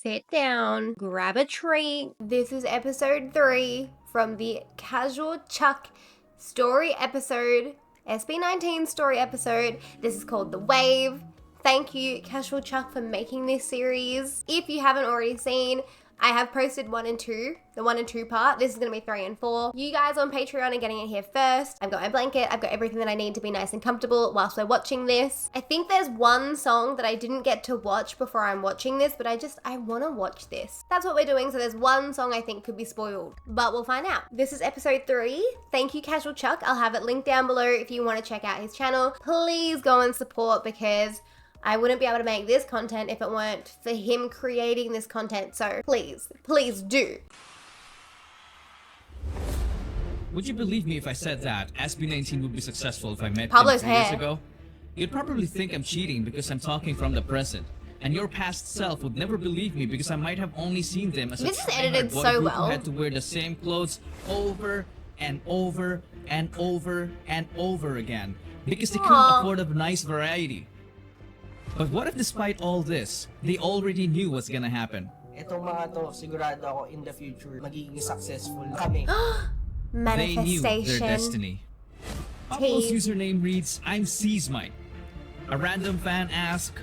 sit down, grab a treat. This is episode 3 from the Casual Chuck story episode, SB19 story episode. This is called The Wave. Thank you, Cashual Chuck, for making this series. If you haven't already seen, I have posted 1 and 2, the 1 and 2 part. This is going to be 3 and 4. You guys on Patreon are getting it here first. I've got my blanket. I've got everything that I need to be nice and comfortable whilst we're watching this. I think there's one song that I didn't get to watch before I'm watching this, but I want to watch this. That's what we're doing. So there's one song I think could be spoiled, but we'll find out. This is episode 3. Thank you, Cashual Chuck. I'll have it linked down below if you want to check out his channel. Please go and support, because I wouldn't be able to make this content if it weren't for him creating this content. So please, please do. Would you believe me if I said that SB19 would be successful if I met Pablo's him 3 years hair. ago? You'd probably think I'm cheating because I'm talking from the present. And your past self would never believe me because I might have only seen them as This a is edited boy so group well. who had to wear the same clothes over and over and over and over again because they couldn't Aww. afford a nice variety. But what if despite all this, they already knew what's gonna happen? Itong mga to, sigurado ako in the future, magiging successful kami. They knew their Manifestation. destiny. Pablo's Tease. username reads, I'm Seasmite. A random fan asked,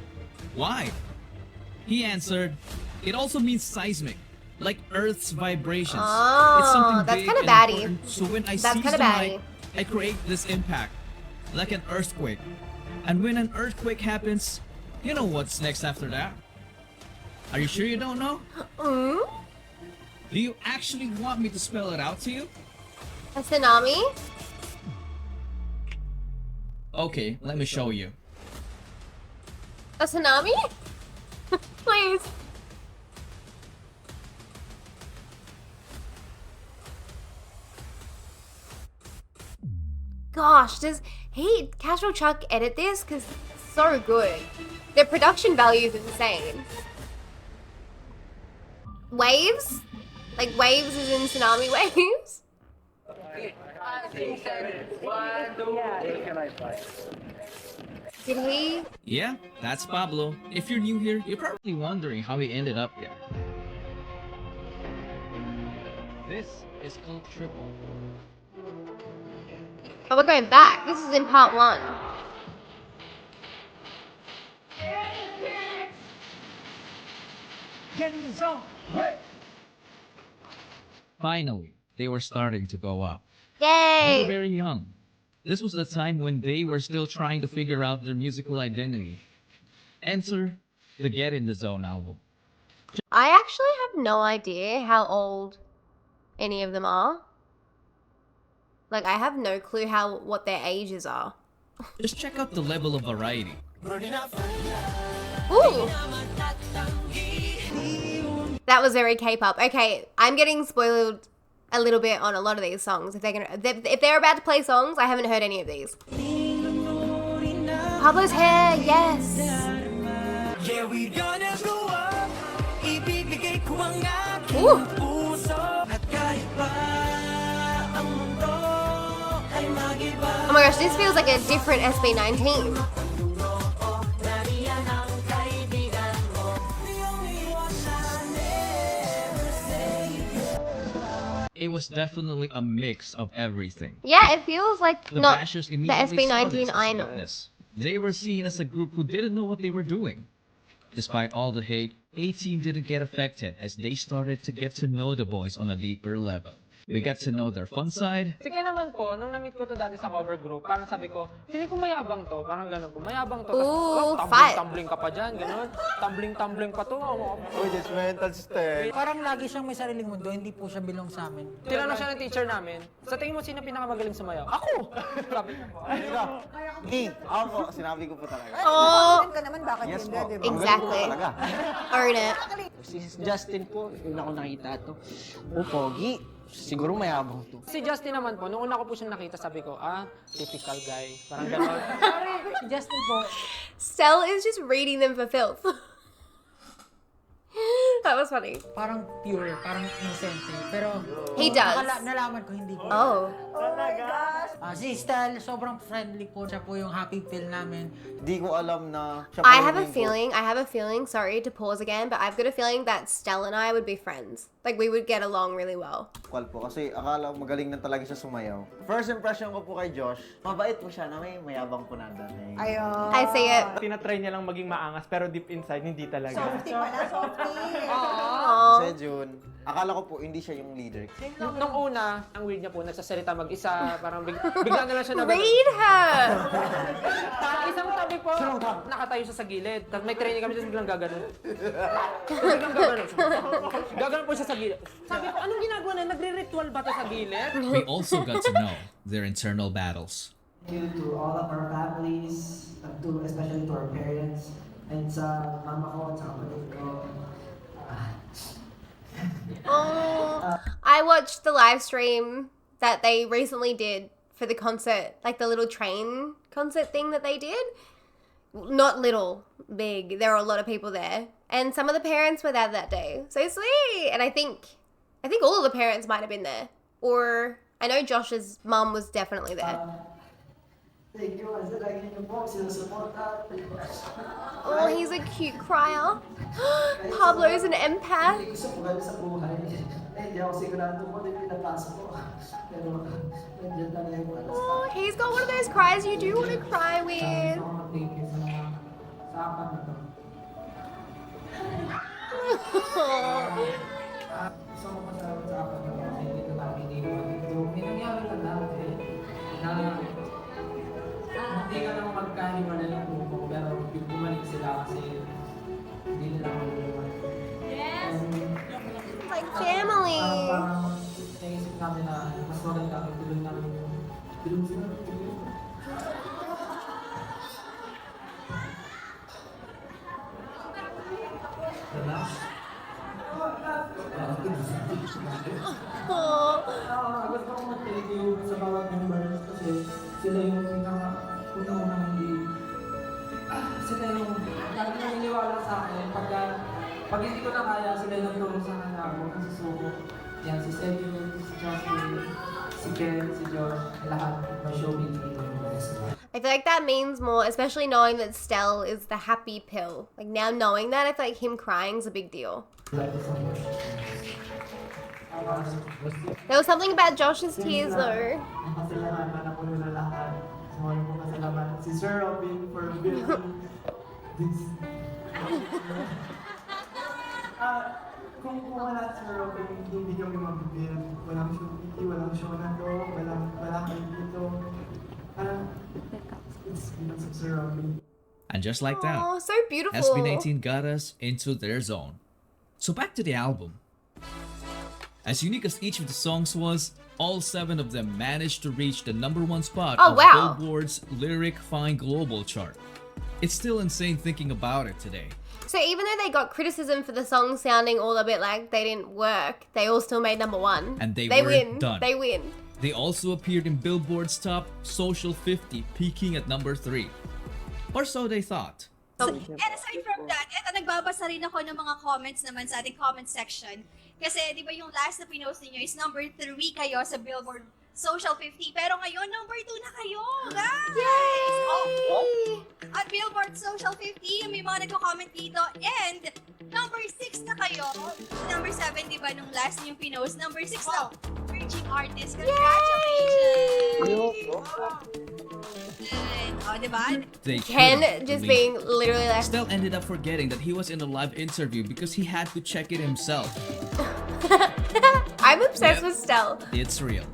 why? He answered, it also means seismic, like Earth's vibrations. Oh, It's something that's big kinda and baddie. important, so when I That's seize kinda the baddie. mic, I create this impact, like an earthquake. And when an earthquake happens, you know what's next after that? Are you sure you don't know? Mm? Do you actually want me to spell it out to you? A tsunami? Okay, let me show you. A tsunami? Please. Gosh, does Cashual Chuck edit this? Because it's so good. The production value is insane. Waves? Like waves is in tsunami waves? Did he? Yeah, that's Pablo. If you're new here, you're probably wondering how he ended up here. This is called triple. Oh, we're going back. This is in part 1. Finally, they were starting to go up. They were Yay! very young. This was the time when they were still trying to figure out their musical identity. Enter the Get in the Zone album. I actually have no idea how old any of them are. Like, I have no clue what their ages are. Just check out the level of variety. Ooh! That was very K-pop. Okay, I'm getting spoiled a little bit on a lot of these songs. If they're about to play songs, I haven't heard any of these. Pablo's hair, yes. Yeah, we gonna go up. Ibibigay ko ang aking Ooh. puso. At kahit pa ang mundo ay mag-iba. Oh my gosh, this feels like a different SB19. Nariyan ang kaibigan mo. The only one I never say. It was definitely a mix of everything. Yeah, it feels like The not bashers the immediately saw SB19 this as I know. weakness. They were seen as a group who didn't know what they were doing. Despite all the hate, A-Team didn't get affected as they started to get to know the boys on a deeper level. We got to know their fun side, Sige naman po, nung na-meet ko to dati sa cover group, parang sabi ko, hindi ko mayabang to, parang gano'n po, mayabang to. Ooh, Tumbling-tumbling ka pa dyan, gano'n. Tumbling-tumbling pa to. Uy, this mental state. Parang lagi siyang may sariling mundo, hindi po siya belong sa amin. Tinanong siya ng teacher namin, sa tingin mo sino pinakamagaling sumayaw? Ako! Sabi niya po. Ni, ako po, sinabi ko po talaga. Oh, Ka naman, bakit Yes hindi, po. di ba? exactly. Talaga. Earn it. Si Justin po, una ko nakita to. Pogi. Siguro mayabang to. Si Justin naman po, nung una ko po siyang nakita, sabi ko, typical guy. Parang gano'n. Si Justin po, Sel is just reading them for filth. That that was funny. Parang pure, parang innocent. Pero He does. nalaman ko hindi po. Oh. Si Stel, sobrang friendly po. Siya po yung happy pill namin. Di ko alam na siya I pa have a rin po. feeling, sorry to pause again, but I've got a feeling that Stell and I would be friends. Like, we would get along really well. Kwal po kasi akala ko magaling na talaga siya sumayaw. First impression ko po kay Josh, mabait po siya na may mayabang po na dati. I see it. Tinatry niya lang maging maangas, pero deep inside, hindi talaga. Aww. Kasi June, akala ko po hindi siya yung leader. Nung una, ang weird niya po, nagsasalita mag-isa, parang bigla na lang siya na... Read her! Isang tabi po, nakatayo siya sa gilid. Tapos may training kami, tapos biglang gaganon. Biglang gaganon. Gaganon po siya sa gilid. Sabi ko, anong ginagawa na? Nagre-ritual ba to sa gilid? We also got to know their internal battles. Due to all of our families, especially to our parents, and sa mama ko at sa kapatid ko. Oh, I watched the live stream that they recently did for the concert, like the little train concert thing that they did. Not little, big. There were a lot of people there, and some of the parents were there that day. So sweet, and I think all of the parents might have been there, or I know Josh's mum was definitely there. Thank you, kasi lagi niyo po sinusuporta. Oh, he's a cute crier. Pablo's an empath. Hindi ko sa buhay sa buhay. Hindi ako sigurado po din pinapasok ko. Pero nandiyan lang yung oras. Oh, he's got one of those cries you do want to cry with. Thank you sa apat na to. Gusto ko pasalamat sa apat na to. Hindi ko namin dito. May nangyari na dati na hindi ka naman magkahimala ng grupo, pero bumalik sila kasi hindi nila mag-iwan. Yes! Like family. Parang naisip namin na mas maganda ang tuloy namin yung tulong sila. Oh. Gusto ko mag-thank you sa bawat members kasi sila yung pinaka-unang hindi. Sila yung lagi naniniwala sa akin. Pag hindi ko na kaya, sila yung nagtulong sa akin na ako kasi suko. Yan, si Sergio, si Justin, si Ken, si Josh, lahat ng showbiz dito. I feel like that means more, especially knowing that Stell is the happy pill. Like now knowing that, I feel like him crying is a big deal. Thank you so much. There was something about Josh's tears though. Pasalamatan ako nila lahat. So, ano po pasalamatan si Sir Robin for building this. Kung wala si Sir Robin, hindi kami mabibuild. Walang showbiz, walang show na to, wala kayo dito. It's because of Sir Robin. And just like that, Oh, so beautiful. SB19 got us into their zone. So back to the album. As unique as each of the songs was, all 7 of them managed to reach the #1 spot Oh, of wow. Billboard's Lyric Fine Global chart. It's still insane thinking about it today. So even though they got criticism for the song sounding all a bit like they didn't work, they all still made #1. And they were win. done. They win. They also appeared in Billboard's top Social 50, peaking at #3. Or so they thought. And aside from that, eto nagbabasa rin ako ng mga comments naman sa ating comment section. Kasi di ba yung last na pinost niyo is #3 kayo sa Billboard Social 50. Pero ngayon, #2 na kayo, guys! Yay! At Billboard Social 50, may mga nagko-comment dito. And #6 na kayo. #7, di ba, nung last yung pinost. #6 na, Virgin Artist. Congratulations! Oh, di ba? They Ken couldn't just believe being literally like, Stell ended up forgetting that he was in a live interview because he had to check it himself. I'm obsessed Yep. with Stell. It's real.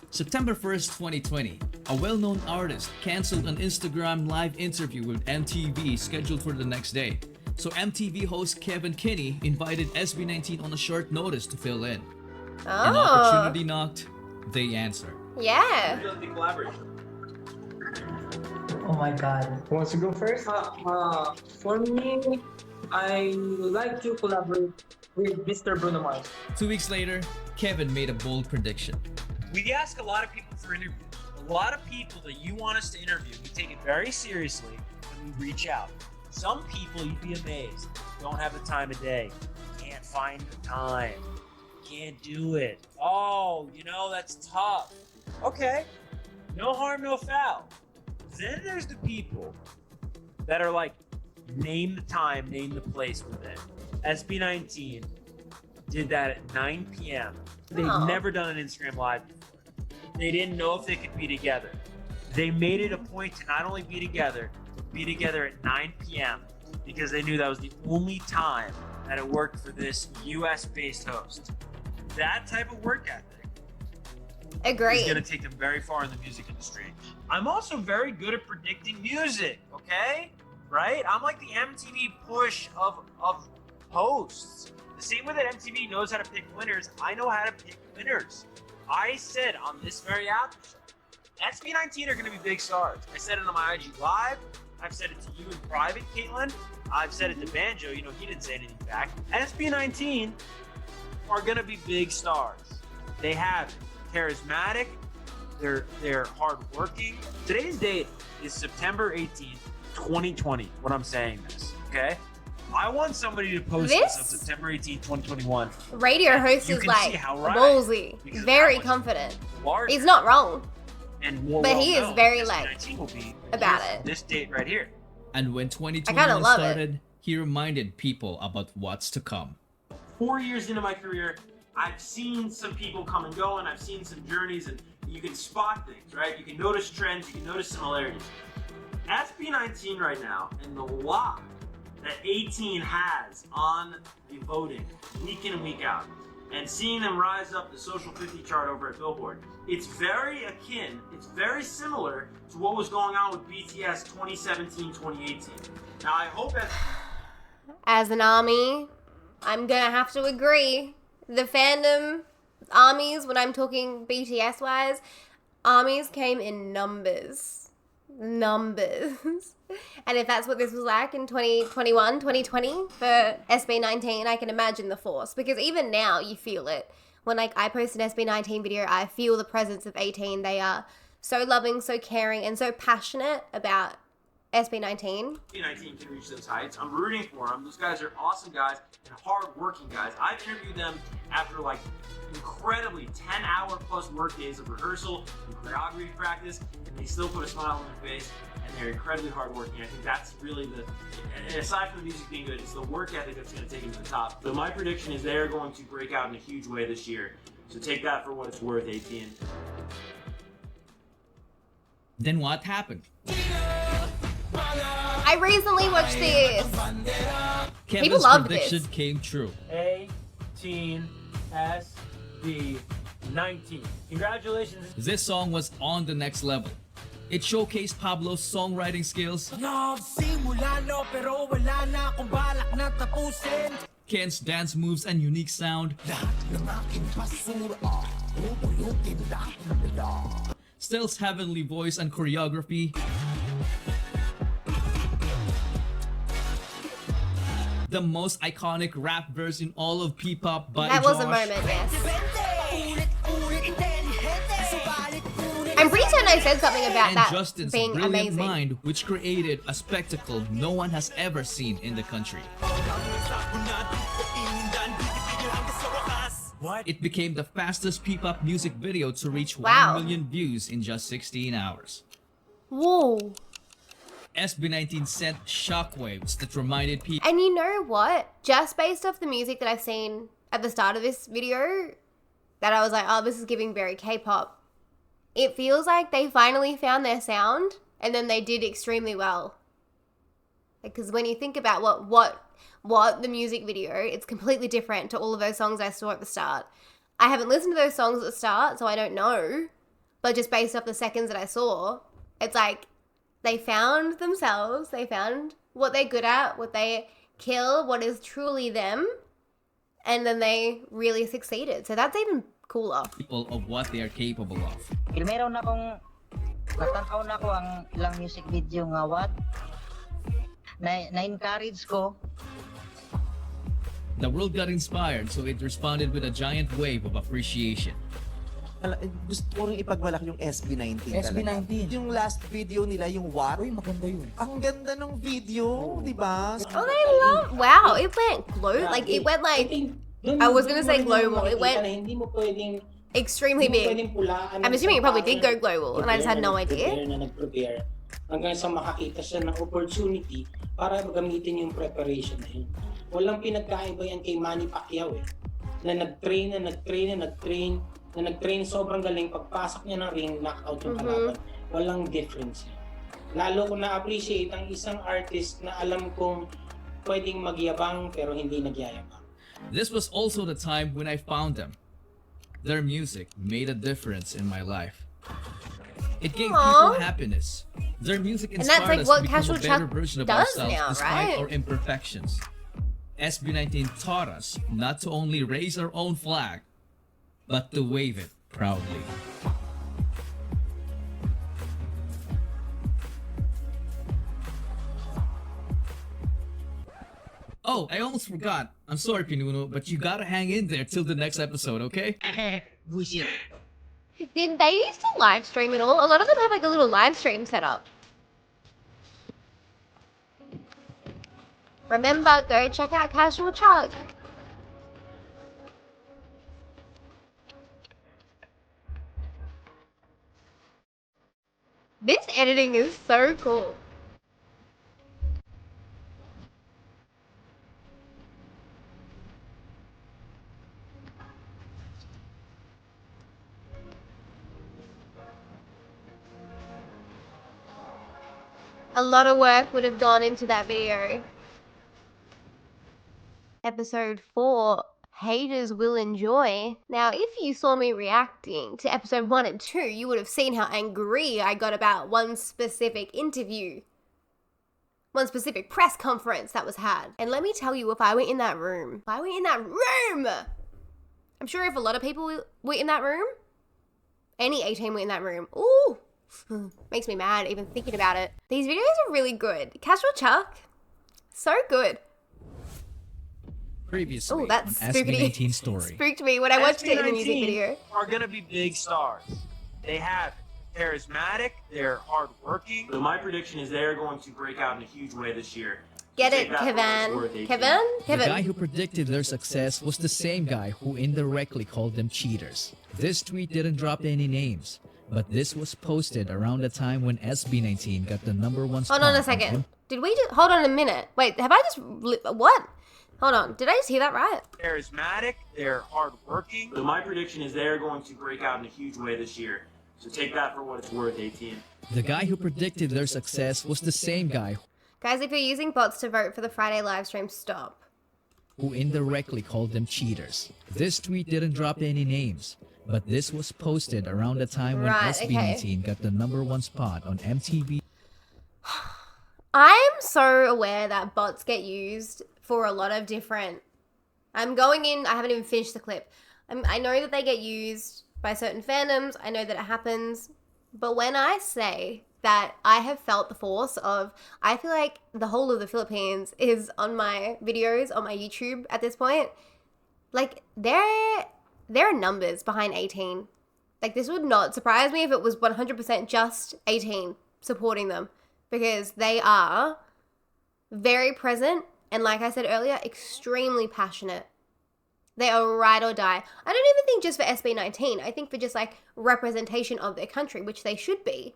September 1st, 2020, a well-known artist canceled an Instagram live interview with MTV scheduled for the next day. So MTV host Kevin Kinney invited SB19 on a short notice to fill in. An Oh, opportunity knocked, they answered. yeah. Oh my God. Who wants to go first? For me, I would like to collaborate with Mr. Bruno Mars. 2 weeks later, Kevin made a bold prediction. We ask a lot of people for interviews. A lot of people that you want us to interview, we take it very seriously when we reach out. Some people, you'd be amazed, don't have the time of day. Can't find the time. Can't do it. Oh, that's tough. Okay. No harm, no foul. Then there's the people that are like, name the time, name the place within. SB19 did that at 9 p.m. They've never done an Instagram Live before. They didn't know if they could be together. They made it a point to not only be together at 9 p.m. because they knew that was the only time that it worked for this US-based host. That type of work ethic Agreed. is going to take them very far in the music industry. I'm also very good at predicting music, okay? Right? I'm like the MTV push of hosts. The same way that MTV knows how to pick winners, I know how to pick winners. I said on this very after show, SB19 are going to be big stars. I said it on my IG Live. I've said it to you in private, Caitlin. I've said it to Banjo. He didn't say anything back. SB19 are going to be big stars. They have it. Charismatic. They're hardworking. Today's date is September 18th, 2020, when I'm saying this, okay? I want somebody to post this on September 18th, 2021. Radio host is like ballsy, very confident. He's not wrong. But he is very like about it. This date right here. And when 2021 started, he reminded people about what's to come. 4 years into my career, I've seen some people come and go, and I've seen some journeys, and you can spot things, right? You can notice trends, you can notice similarities. SB19 right now, and the lock that 18 has on the voting week in and week out, and seeing them rise up the Social 50 chart over at Billboard, it's very akin, it's very similar to what was going on with BTS 2017, 2018. Now I hope as an army, I'm gonna have to agree. The fandom armies, when I'm talking BTS wise, armies came in numbers. And if that's what this was like in 2021, 2020 for SB19, I can imagine the force. Because even now, you feel it. When I post an SB19 video, I feel the presence of 18. They are so loving, so caring, and so passionate about SB19. SB19 can reach those heights. I'm rooting for them. Those guys are awesome guys and hard-working guys. I've interviewed them after like incredibly 10-hour plus work days of rehearsal and choreography practice, and they still put a smile on their face, and they're incredibly hardworking. I think that's really aside from the music being good, it's the work ethic that's going to take them to the top. So my prediction is they're going to break out in a huge way this year. So take that for what it's worth, 18. Then what happened? I recently watched this. Kevin's People loved prediction this. came true. 18 SB19. Congratulations. This song was on the next level. It showcased Pablo's songwriting skills, Ken's dance moves and unique sound, Stel's heavenly voice and choreography, the most iconic rap verse in all of P-pop by That Josh. was a moment, yes. I'm pretty certain I said something about And that Justin's being brilliant amazing. mind, which created a spectacle no one has ever seen in the country. It became the fastest P-pop music video to reach 1 million views in just 16 hours. Whoa. SB19 sent shockwaves that reminded people. And you know what? Just based off the music that I've seen at the start of this video, that I was like, oh, this is giving very K-pop. It feels like they finally found their sound, and then they did extremely well. Because when you think about what the music video, it's completely different to all of those songs I saw at the start. I haven't listened to those songs at the start, so I don't know. But just based off the seconds that I saw, it's like they found themselves, they found what they're good at, what they kill, what is truly them, and then they really succeeded. So that's even cooler. People of what they are capable of. Meron akong natanaw na ko ang ilang music video nga what na-encourage ko. The world got inspired, so it responded with a giant wave of appreciation. Gusto ko rin ipagmalaki yung SB19 talaga. SB19. Yung last video nila, yung what? Uy, maganda yun. Ang ganda ng video, di ba? Oh, they love. Wow, it went glow. Like it went like. I was gonna say global. It went Hindi mo pwedeng extremely big. I'm assuming it probably did go global, and I just had no idea. Na nag-prepare hanggang sa makakita siya ng opportunity para gamitin yung preparation na yun. Walang pinagkaiba yan kay Manny Pacquiao eh. Na nag-train sobrang galing, pagpasok niya ng ring, knockout yung kalaban. Walang difference yan. Lalo ko na-appreciate ang isang artist na alam kong pwedeng magyabang pero hindi nagyayabang. This was also the time when I found them. Their music made a difference in my life. It gave people happiness. Their music inspired us to become a better version of ourselves despite our imperfections. SB19 taught us not to only raise our own flag, but to wave it proudly. Oh, I almost forgot. I'm sorry, Pinuno, but you gotta hang in there till the next episode, okay? Did they used to live stream at all? A lot of them have like a little live stream set up. Remember, go check out Cashual Chuck. This editing is so cool. A lot of work would have gone into that video. Episode 4, haters will enjoy. Now, if you saw me reacting to episode 1 and 2, you would have seen how angry I got about one specific interview. One specific press conference that was had. And let me tell you, if I were in that room, I'm sure if a lot of people were in that room, any 18 were in that room, ooh, makes me mad even thinking about it. These videos are really good. Cashual Chuck, so good. Previously, that on SB19 story. Spooked me when I watched it in the music video. Are gonna be big stars. They have it. Charismatic, they're hardworking. So my prediction is they're going to break out in a huge way this year. Get it, Kevin? Kevin? The guy who predicted their success was the same guy who indirectly called them cheaters. This tweet didn't drop any names, but this was posted around the time when SB19 got the #1 spot. Hold on a second. Did we just... Hold on a minute. Wait, have I just... What? Hold on. Did I just hear that right? Charismatic, they're hardworking. So my prediction is they're going to break out in a huge way this year. So take that for what it's worth, 18. The guy who predicted their success was the same guy Guys, if you're using bots to vote for the Friday live stream, stop. who indirectly called them cheaters. This tweet didn't drop any names, but this was posted around the time when SB19 got the #1 spot on MTV. I'm so aware that bots get used for a lot of different... I'm going in, I haven't even finished the clip. I know that they get used by certain fandoms, I know that it happens, but when I say that I have felt the force of, I feel like the whole of the Philippines is on my videos, on my YouTube at this point, like there are numbers behind 18. Like this would not surprise me if it was 100% just 18 supporting them, because they are very present and, like I said earlier, extremely passionate. They are ride or die. I don't even think just for SB19. I think for just like representation of their country, which they should be.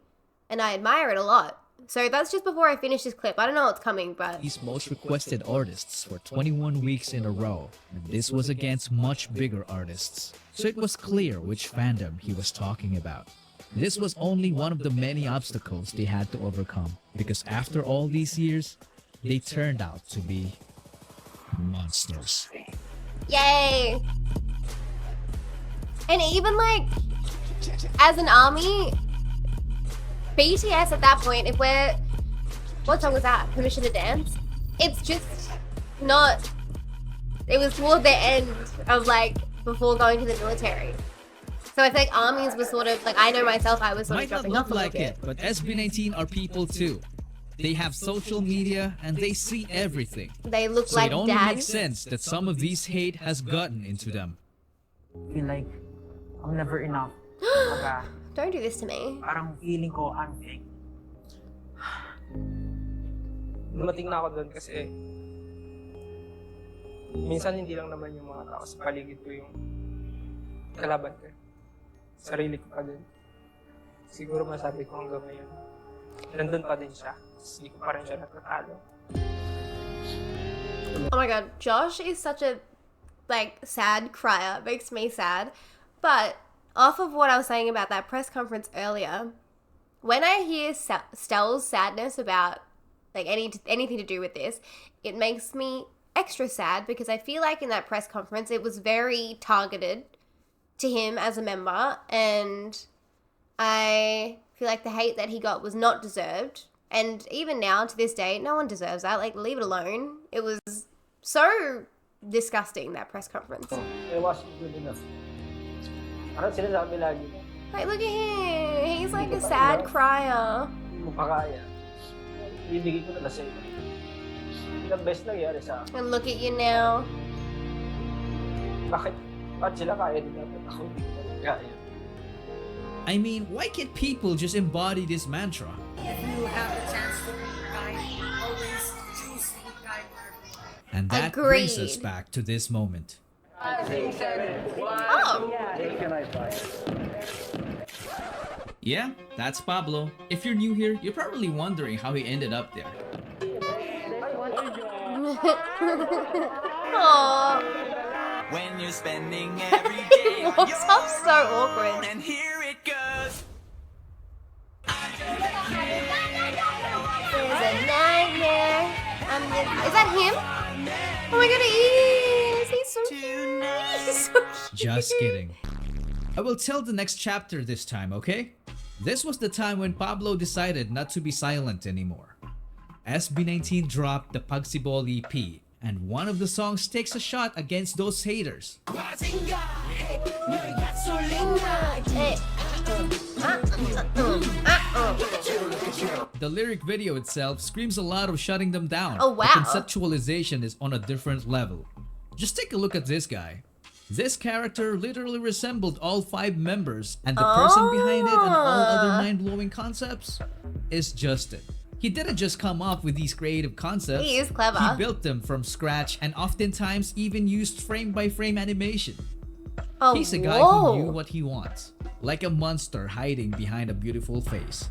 And I admire it a lot. So that's just before I finish this clip. I don't know what's coming, but... These most requested artists for 21 weeks in a row, and this was against much bigger artists. So it was clear which fandom he was talking about. This was only one of the many obstacles they had to overcome, because after all these years, they turned out to be monsters. Yay! And even like, as an army, BTS at that point, if we're... What song was that? Permission to Dance? It's just not... It was toward the end of like, before going to the military. So I think armies were sort of, like, I know myself, I was sort of dropping off a little bit. But SB19 are people too. They have social media and they see everything. They look so like it only dads. makes sense that some of these hate has gotten into them. I feel like I'm never enough Kumbaga, Don't do this to me. parang feeling ko I'm fake. Dumating na ako doon kasi minsan hindi lang naman yung mga tao sa paligid ko yung kalaban ko. Sarili ko pa din. Siguro masabi ko hanggang ngayon, nandun pa din siya. Hindi ko pa rin siya natatalo. Oh my god, Josh is such a sad crier. It makes me sad. But off of what I was saying about that press conference earlier, when I hear Stell's sadness about anything to do with this, it makes me extra sad because I feel like in that press conference it was very targeted to him as a member, and I feel like the hate that he got was not deserved. And even now, to this day, no one deserves that. Like, leave it alone. It was so disgusting, that press conference. It wasn't good enough. Parang sinasabi lagi, Like, look at him. He's like a sad crier. hindi mo pa kaya. Ibigay ko na sa iyo. Ilang beses nangyari sa akin. And look at you now. Bakit sila kaya din natin? Ako hindi ko na kaya. I mean, why can't people just embody this mantra? If you have the chance to be kind, always choose to be kind. And that brings us Agreed. back to this moment. Oh. Yeah, that's Pablo. If you're new here, you're probably wondering how he ended up there. Aww. When you're spending every day on Walks your up so awkward. own, and here it goes. There's a nightmare. Is that him? Oh my god, he is. He's so cute. He's so cute. Just kidding. I will tell the next chapter this time, okay? This was the time when Pablo decided not to be silent anymore. SB19 dropped the Pagsibol EP, and one of the songs takes a shot against those haters. The lyric video itself screams a lot of shutting them down. Oh, wow. The conceptualization is on a different level. Just take a look at this guy. This character literally resembled all 5 members, and the person behind it and all other mind-blowing concepts is Justin. He didn't just come up with these creative concepts. He is clever. He built them from scratch and oftentimes even used frame-by-frame animation. Oh, He's a guy whoa. who knew what he wants, like a monster hiding behind a beautiful face.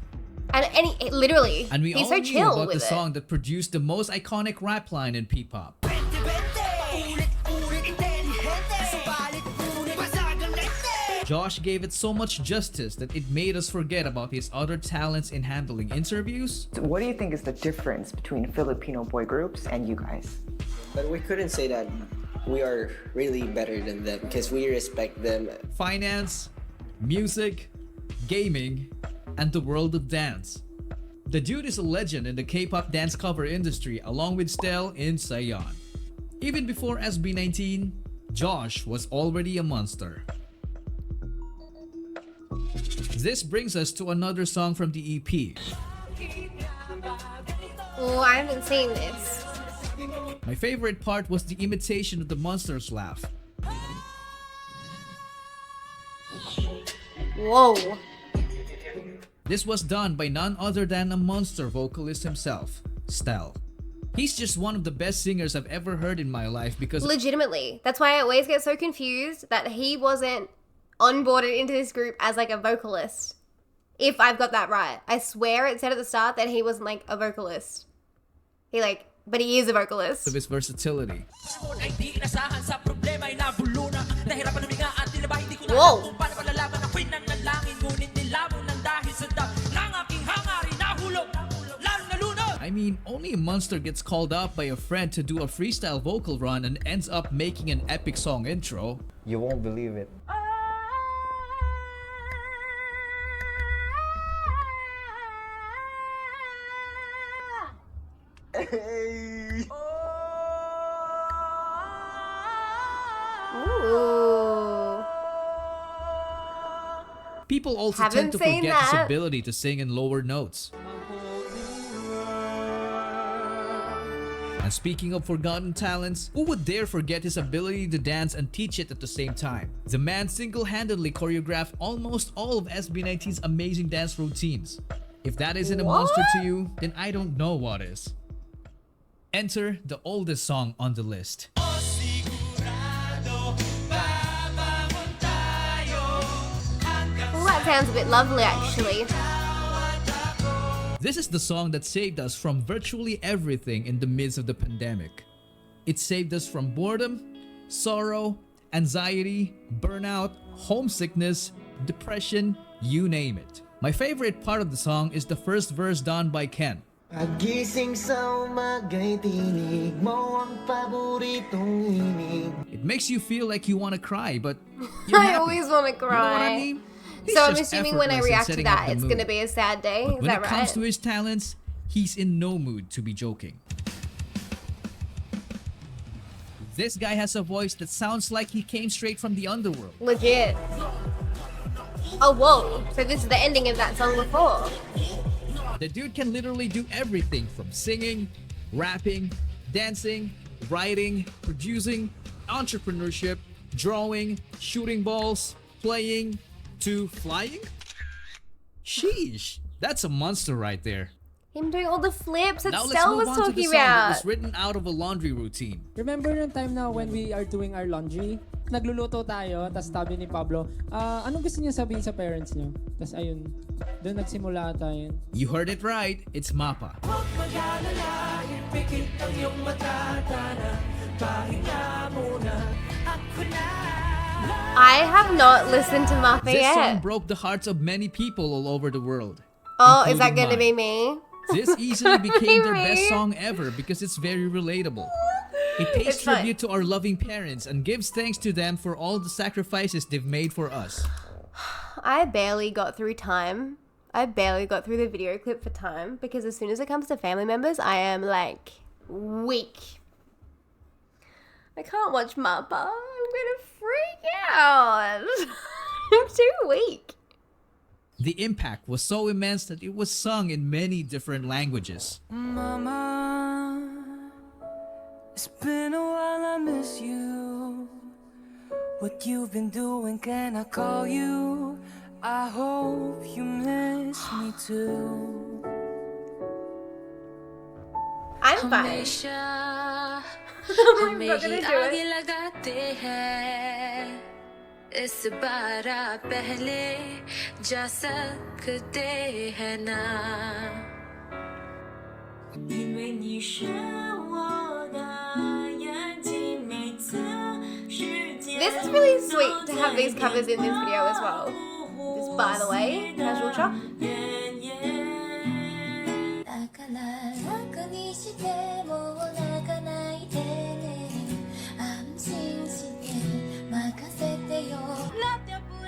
And he literally, And we he's all so knew chill about with the it. song that produced the most iconic rap line in P-pop. Josh gave it so much justice that it made us forget about his other talents in handling interviews. What do you think is the difference between Filipino boy groups and you guys? But we couldn't say that we are really better than them because we respect them. Finance, music, gaming, and the world of dance. The dude is a legend in the K-pop dance cover industry along with Stell in Saigon. Even before SB19, Josh was already a monster. This brings us to another song from the EP. Oh, I haven't seen this. My favorite part was the imitation of the monster's laugh. Whoa. This was done by none other than a monster vocalist himself, Stell. He's just one of the best singers I've ever heard in my life because Legitimately. That's why I always get so confused that he wasn't onboarded into this group as like a vocalist. If I've got that right. I swear it said at the start that he wasn't like a vocalist. But he is a vocalist. of his versatility. Whoa. I mean, only a monster gets called up by a friend to do a freestyle vocal run and ends up making an epic song intro. You won't believe it. Hey. Ooh. People also tend Haven't to seen forget his that. ability to sing in lower notes. And And speaking of forgotten talents, who would dare forget his ability to dance and teach it at the same time? The man single-handedly choreographed almost all of SB19's amazing dance routines. If that isn't a monster to you, then I don't know what is. Enter the oldest song on the list. Well, that sounds a bit lovely, actually. This is the song that saved us from virtually everything in the midst of the pandemic. It saved us from boredom, sorrow, anxiety, burnout, homesickness, depression, you name it. My favorite part of the song is the first verse done by Ken. Pagising sa umaga'y tinig mo ang paboritong inig. It makes you feel like you want to cry, but you're I happy. always want to cry. You know what I mean? He's So I'm just assuming when I effortless in react to setting up that, the it's mood. gonna be a sad day. But Is when that it right? comes to his talents, he's in no mood to be joking. This guy has a voice that sounds like he came straight from the underworld. Legit. Oh, whoa. So this is the ending of that song before. The dude can literally do everything from singing, rapping, dancing, writing, producing, entrepreneurship, drawing, shooting balls, playing, to flying? Sheesh, that's a monster right there. Him doing all the flips that Now let's Stell move was on to the talking song that about. was written out of a laundry routine. Remember yung time na when we are doing our laundry? Nagluluto tayo, tas sabi ni Pablo, anong gusto niyo sabihin sa parents niyo? Tas ayun, doon nagsimula tayo. You heard it right, it's Mapa. Huwag mag-alala, ipikit ang iyong mata, tara, pahinga muna, ako na. I have not listened to Mappa This song yet. broke the hearts of many people all over the world. Oh, is that including gonna be mine. me? This easily became their Me? best song ever because it's very relatable. It pays It's fine. tribute to our loving parents and gives thanks to them for all the sacrifices they've made for us. I barely got through Time. I barely got through the video clip for Time because as soon as it comes to family members, I am like weak. I can't watch Mappa. I'm gonna freak out. I'm too weak. The impact was so immense that it was sung in many different languages. Mama, it's been a while, I miss you. What you've been doing, can I call you? I hope you miss me too. I'm fine. हमेशा I'm हमें not he gonna do आगे it. लगाते हैं इस बार पहले जा सकते हैं ना因为你是我的眼睛每次时间 This is really sweet to have these covers in this video as well. This, by the way, Cashual Chop. だから楽にしてもう泣かないでね安心して任せてよ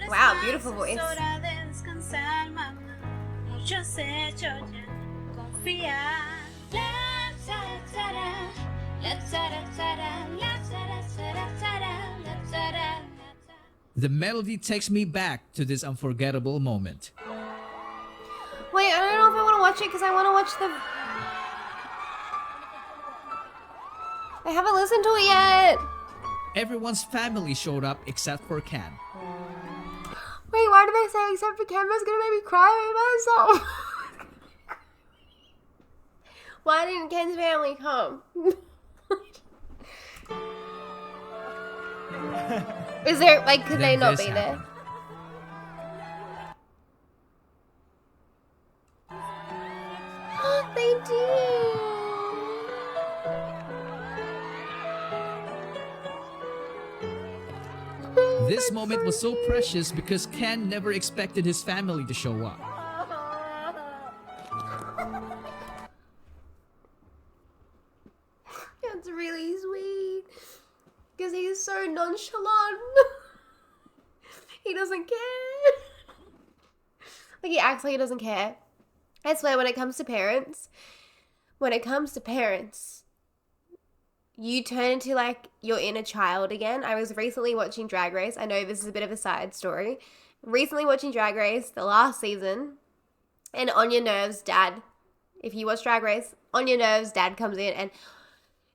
Wow, beautiful voice. hora de descansar, mamá. Muchos hechos ya confía. La tara tara, la tara tara, la tara tara tara, la tara. The melody takes me back to this unforgettable moment. Wait, I don't know if I want to watch it because I want to watch the... I haven't listened to it yet. Everyone's family showed up except for Can. Wait, why did they say except for Canva's gonna make me cry by myself? Why didn't Ken's family come? Is there, like, could they Then not this be there? happened. They did. This moment was so precious because Ken never expected his family to show up. That's really sweet. Because he's so nonchalant. He doesn't care. Like, he acts like he doesn't care. I swear, when it comes to parents, you turn into, like, your inner child again. I was recently watching Drag Race. I know this is a bit of a side story. Recently watching Drag Race, the last season, and On Your Nerves' dad, if you watch Drag Race, On Your Nerves' dad comes in and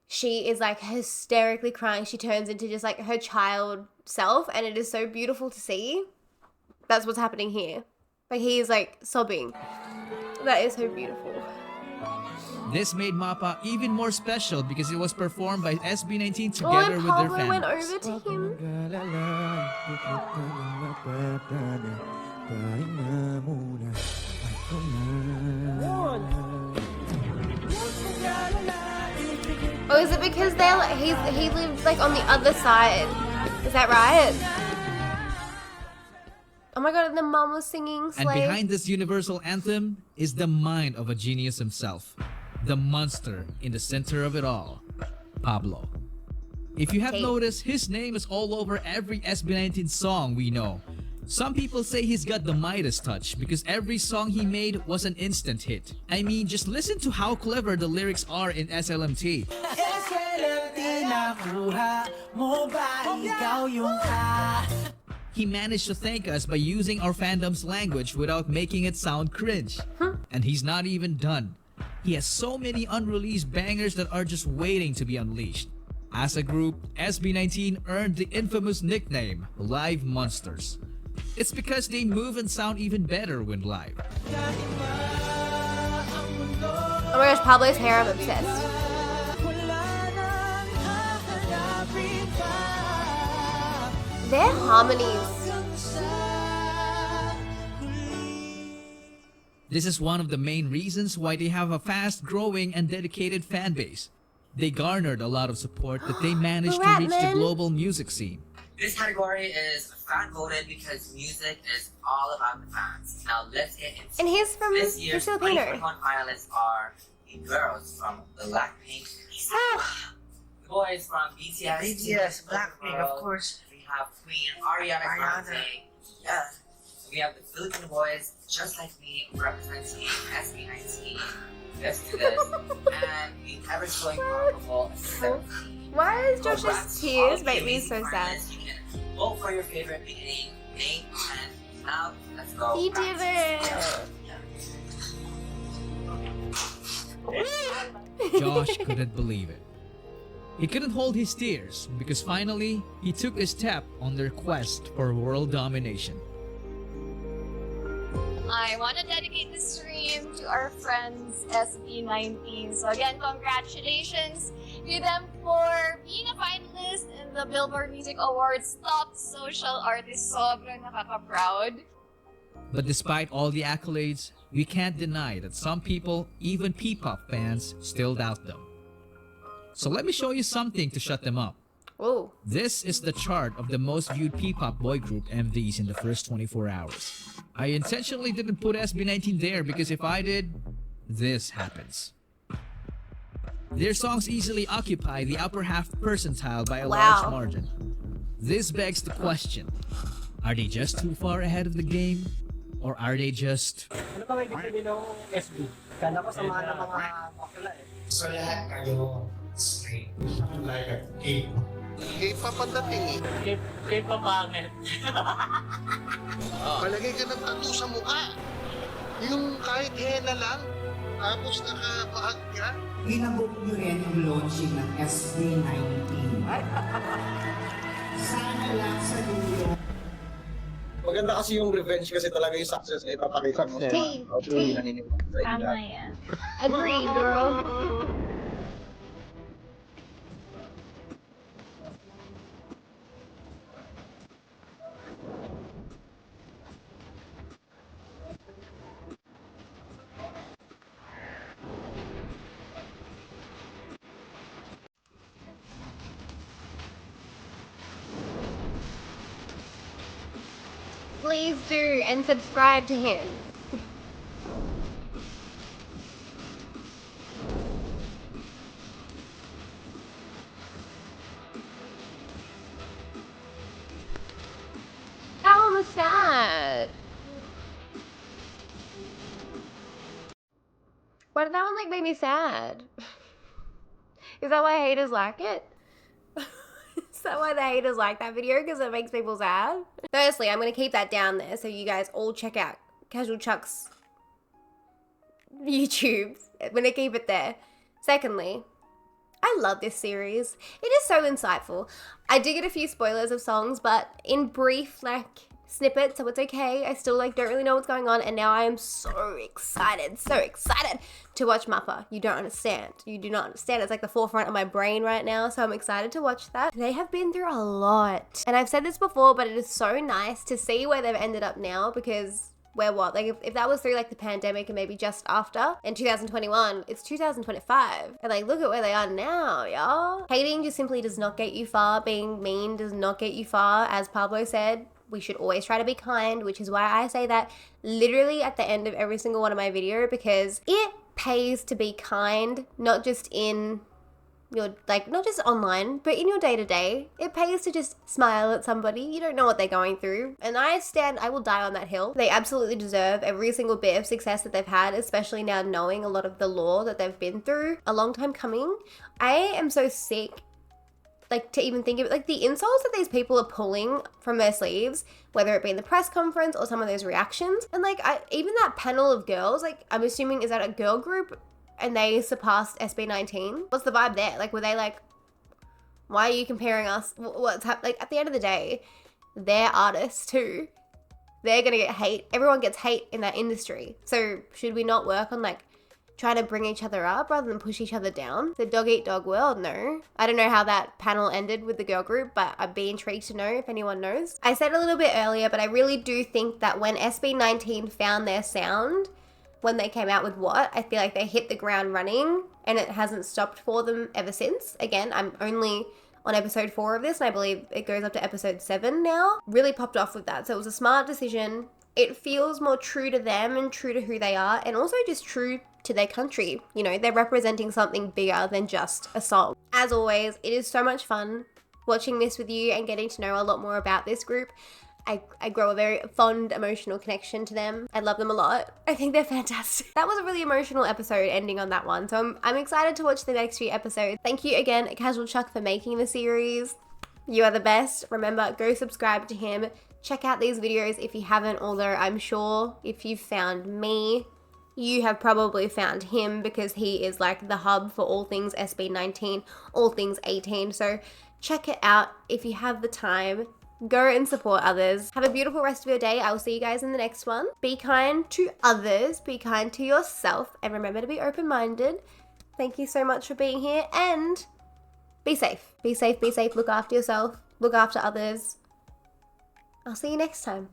she is like hysterically crying. She turns into just like her child self, and it is so beautiful to see. That's what's happening here. Like, he is like sobbing. That is so beautiful. This made Mappa even more special because it was performed by SB19 Oh, together and with their Pablo went families. over to him. Oh, is it because they're like, he lived like on the other side? Is that right? Oh my god, and the mom was singing And Slave. behind this universal anthem is the mind of a genius himself, the monster in the center of it all, Pablo. If you have noticed, his name is all over every SB19 song we know. Some people say he's got the Midas touch because every song he made was an instant hit. I mean, just listen to how clever the lyrics are in SLMT. He managed to thank us by using our fandom's language without making it sound cringe. And he's not even done. He has so many unreleased bangers that are just waiting to be unleashed. As a group, SB19 earned the infamous nickname Live Monsters. It's because they move and sound even better when live. Oh my gosh, Pablo's hair, I'm obsessed. Their harmonies. This is one of the main reasons why they have a fast-growing and dedicated fan base. They garnered a lot of support that they managed to reach the global music scene. This category is fan voted because music is all about the fans. Now let's get into And he's from this year's Filipino. 2021 finalists are the girls from Blackpink, the boys from BTS, Blackpink, of course. We have Queen Ariana Grande. Yes. We have the Filipino boys, just like me, representing SB19. Let's do this. And the ever so powerful 17. Why is Josh's tears make me so sad? You can vote for your favorite beginning, May 10th. Now, let's go. He did it! Josh couldn't believe it. He couldn't hold his tears because finally, he took a step on their quest for world domination. I want to dedicate this stream to our friends SB19. So again, congratulations to them for being a finalist in the Billboard Music Awards Top Social Artist. Sobrang nakaka-proud. But despite all the accolades, we can't deny that some people, even P-pop fans, still doubt them. So let me show you something to shut them up. Whoa. This is the chart of the most viewed P-pop boy group MVs in the first 24 hours. I intentionally didn't put SB19 there because if I did, this happens. Their songs easily occupy the upper half percentile by a large margin. This begs the question, are they just too far ahead of the game? Or are they just... Ano ba ibig sabihin ng SB? Kala ko sama ng mga bakla eh. So lahat kayo straight. Like a cake. K-pop ang dating eh. K-pop pangit. Palagay ka ng tattoo sa mukha. Yung kahit henna lang, tapos nakapahag ka. Inabot nyo rin ang launching ng SB19. Sana lang sa dulo. Maganda kasi yung revenge kasi talaga yung success na ipapakita mo sa Tama yan. Agreed, girl. Please do, and subscribe to him. How was that? Why did that one like make me sad? Is that why haters like it? Is that why the haters like that video? Because it makes people sad? Firstly, I'm going to keep that down there so you guys all check out Casual Chuck's YouTube. I'm going to keep it there. Secondly, I love this series. It is so insightful. I did get a few spoilers of songs, but in brief, like, snippets, so it's okay. I still, like, don't really know what's going on, and now I am so excited to watch Mappa. You don't understand. You do not understand. It's like the forefront of my brain right now, so I'm excited to watch that. They have been through a lot, and I've said this before, but it is so nice to see where they've ended up now, because where what? Like if that was through like the pandemic and maybe just after in 2021, it's 2025. And like, look at where they are now, y'all. Hating just simply does not get you far. Being mean does not get you far. As Pablo said, we should always try to be kind, which is why I say that literally at the end of every single one of my videos, because it pays to be kind, not just in your, like, not just online, but in your day-to-day. It pays to just smile at somebody. You don't know what they're going through. And I will die on that hill. They absolutely deserve every single bit of success that they've had, especially now knowing a lot of the lore that they've been through. A long time coming. I am so sick, like, to even think of it, like the insults that these people are pulling from their sleeves, whether it be in the press conference or some of those reactions. And like, even that panel of girls, like, I'm assuming, is that a girl group? And they surpassed SB19. What's the vibe there? Like, were they like, why are you comparing us? What's happening? Like, at the end of the day, they're artists too. They're gonna get hate. Everyone gets hate in that industry. So should we not work on like trying to bring each other up rather than push each other down? The dog eat dog world, no. I don't know how that panel ended with the girl group, but I'd be intrigued to know if anyone knows. I said a little bit earlier, but I really do think that when SB19 found their sound, when they came out with What, I feel like they hit the ground running and it hasn't stopped for them ever since. Again, I'm only on episode 4 of this and I believe it goes up to episode 7 now. Really popped off with that. So it was a smart decision. It feels more true to them and true to who they are, and also just true to their country. You know, they're representing something bigger than just a song. As always, it is so much fun watching this with you and getting to know a lot more about this group. I grow a very fond emotional connection to them. I love them a lot. I think they're fantastic. That was a really emotional episode ending on that one. So I'm excited to watch the next few episodes. Thank you again, Cashual Chuck, for making the series. You are the best. Remember, go subscribe to him. Check out these videos if you haven't, although I'm sure if you've found me, you have probably found him, because he is like the hub for all things SB19, all things 18. So check it out if you have the time. Go and support others. Have a beautiful rest of your day. I will see you guys in the next one. Be kind to others, be kind to yourself, and remember to be open-minded. Thank you so much for being here, and be safe. Be safe, be safe. Look after yourself. Look after others. I'll see you next time.